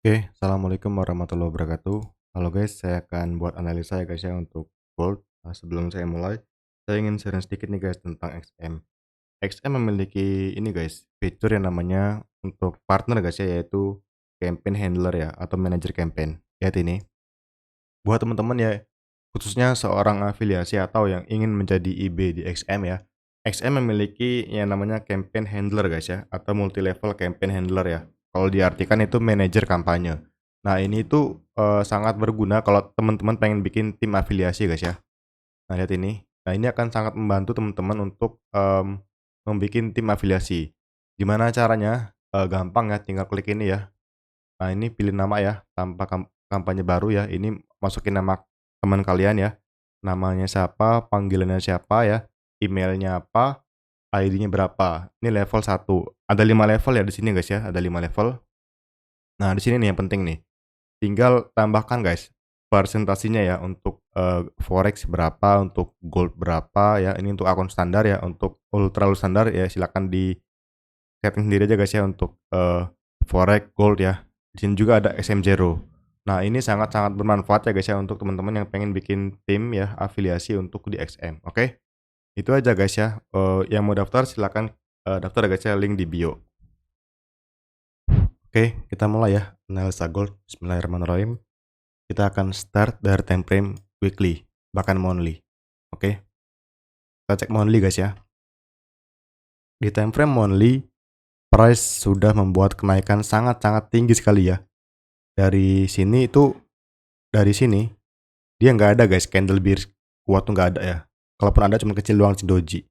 Oke, assalamualaikum warahmatullahi wabarakatuh. Halo guys, saya akan buat analisa ya guys ya untuk gold. Nah, sebelum saya mulai, saya ingin sharing sedikit nih guys tentang XM. XM memiliki ini guys, fitur yang namanya untuk partner guys ya, yaitu campaign handler ya atau manager campaign. Lihat ini, buat teman-teman ya, khususnya seorang afiliasi atau yang ingin menjadi IB di XM ya. XM memiliki yang namanya campaign handler guys ya, atau multi level campaign handler ya. Kalau diartikan itu manajer kampanye. Nah ini tuh sangat berguna kalau teman-teman pengen bikin tim afiliasi guys ya. Nah lihat ini. Nah ini akan sangat membantu teman-teman untuk membuat tim afiliasi. Gimana caranya? Gampang ya, tinggal klik ini ya. Nah, ini pilih nama ya, tanpa kampanye baru ya. Ini masukin nama teman kalian ya. Namanya siapa, panggilannya siapa ya, emailnya apa, ID-nya berapa. Ini level 1. Ada 5 level ya di sini guys ya, ada 5 level. Nah, di sini nih yang penting nih. Tinggal tambahkan guys persentasinya ya untuk forex berapa, untuk gold berapa ya. Ini untuk akun standar ya, untuk ultra standar ya silakan di setting sendiri aja guys ya untuk forex, gold ya. Di sini juga ada SM0. Nah, ini sangat-sangat bermanfaat ya guys ya untuk teman-teman yang pengen bikin tim ya afiliasi untuk di XM. Oke. Itu aja guys ya. Yang mau daftar silakan daftar ya guys ya, link di bio. Oke, kita mulai ya analisa gold. Bismillahirrahmanirrahim. Kita akan start dari time frame weekly, bahkan monthly. Oke. Kita cek monthly guys ya. Di time frame monthly, price sudah membuat kenaikan sangat-sangat tinggi sekali ya. Dari sini itu, dari sini dia nggak ada guys, candle bear kuat tuh nggak ada ya. Kalaupun ada cuma kecil doang si doji.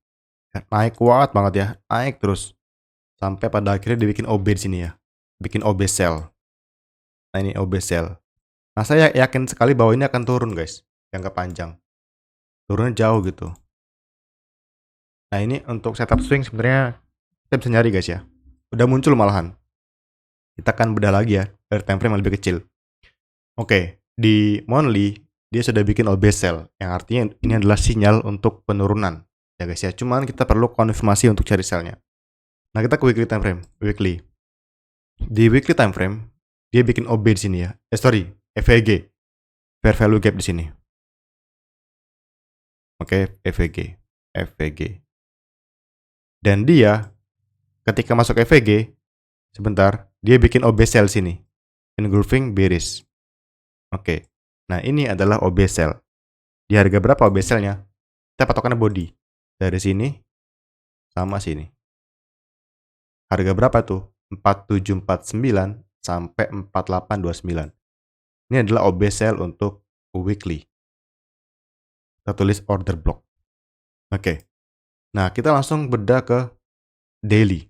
Naik kuat banget ya, naik terus sampai pada akhirnya dibikin OB di sini ya. Bikin OB sell. Nah, ini OB sell. Nah, saya yakin sekali bahwa ini akan turun guys, jangka panjang. Turunnya jauh gitu. Nah, ini untuk setup swing sebenarnya kita bisa nyari guys ya. Udah muncul malahan. Kita akan bedah lagi ya dari time frame yang lebih kecil. Oke, di monthly dia sudah bikin OB sell, yang artinya ini adalah sinyal untuk penurunan ya guys ya. Cuman kita perlu konfirmasi untuk cari sellnya. Nah, kita ke weekly time frame. Weekly. Di weekly time frame dia bikin OB di sini ya. Sorry, FVG. Fair value gap di sini. Oke, FVG. FVG. Dan dia ketika masuk FVG, sebentar, dia bikin OB sell sini. Engulfing bearish. Oke. Nah, ini adalah OB sell. Di harga berapa OB sell-nya? Kita patokannya body. Dari sini sama sini. Harga berapa tuh? 4749 sampai 4829. Ini adalah OB sell untuk weekly. Kita tulis order block. Oke. Nah, kita langsung bedah ke daily.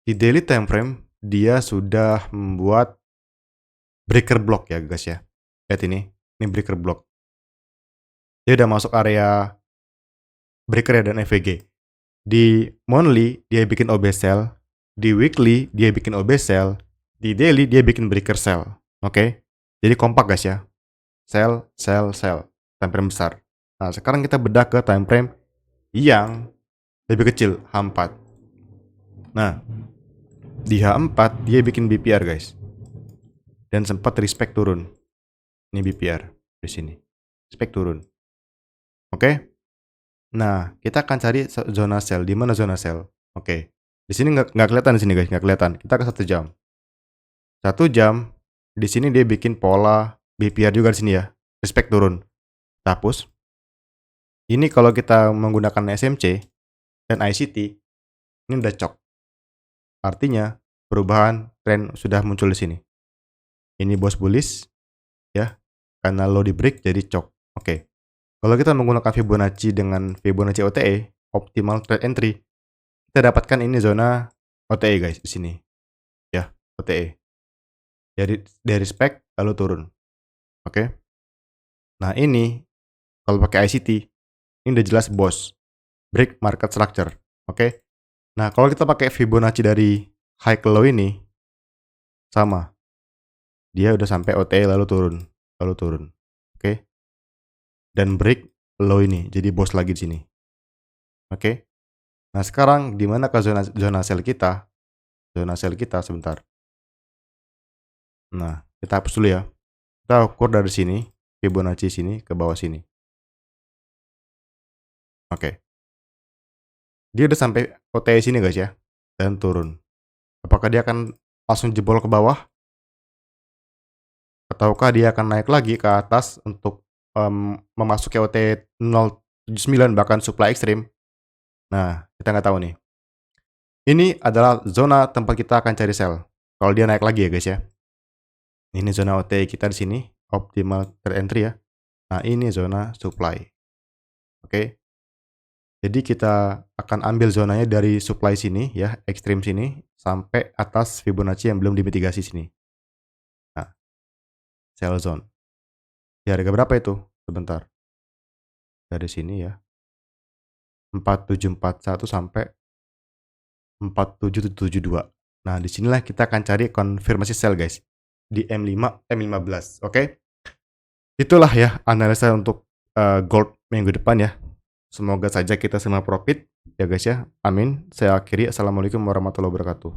Di daily time frame dia sudah membuat breaker block ya guys ya. Lihat ini breaker block. Dia udah masuk area breaker ya dan FVG. Di monthly dia bikin OB sell, di weekly dia bikin OB sell, di daily dia bikin breaker sell. Oke. Jadi kompak guys ya. Sell, sell, sell. Time frame besar. Nah, sekarang kita bedah ke time frame yang lebih kecil, H4. Nah, di H4 dia bikin BPR guys. Dan sempat respect turun. Ini BPR di sini. Respect turun. Oke. Nah, kita akan cari zona sell. Di mana zona sell? Oke. Di sini nggak kelihatan di sini guys, nggak kelihatan. Kita ke 1 jam. 1 jam. Di sini dia bikin pola BPR juga di sini ya. Respect turun. Kita hapus. Ini kalau kita menggunakan SMC dan ICT, ini udah cok. Artinya perubahan tren sudah muncul di sini. Ini bos bullish ya. Karena low di break jadi cok. Oke. Kalau kita menggunakan Fibonacci dengan Fibonacci OTE, optimal trade entry, kita dapatkan ini zona OTE guys di sini. Ya, OTE. Dari spek lalu turun. Oke. Nah, ini kalau pakai ICT, ini udah jelas bos. Break market structure. Oke. Nah, kalau kita pakai Fibonacci dari high ke low ini sama. Dia udah sampai OTE lalu turun, lalu turun. Oke. Dan break low ini, jadi bos lagi di sini. Oke. Nah, sekarang di mana ke zona sell kita? Zona sell kita sebentar. Nah, kita hapus dulu ya. Kita ukur dari sini, Fibonacci sini ke bawah sini. Oke. Dia udah sampai OTE sini guys ya, dan turun. Apakah dia akan langsung jebol ke bawah? Ataukah dia akan naik lagi ke atas untuk memasuki OTE 0,79 bahkan supply ekstrim? Nah, kita nggak tahu nih. Ini adalah zona tempat kita akan cari sell. Kalau dia naik lagi ya guys ya. Ini zona OTE kita di sini, optimal trade entry ya. Nah, ini zona supply. Oke. Jadi kita akan ambil zonanya dari supply sini ya, ekstrim sini sampai atas Fibonacci yang belum dimitigasi sini. Nah, sell zone. Di harga berapa itu? Sebentar. Dari sini ya. 4741 sampai 47772. Nah, disinilah kita akan cari konfirmasi sell guys. Di M5, M15, oke? Itulah ya analisa untuk gold minggu depan ya. Semoga saja kita semua profit ya guys ya. Amin. Saya akhiri. Assalamualaikum warahmatullahi wabarakatuh.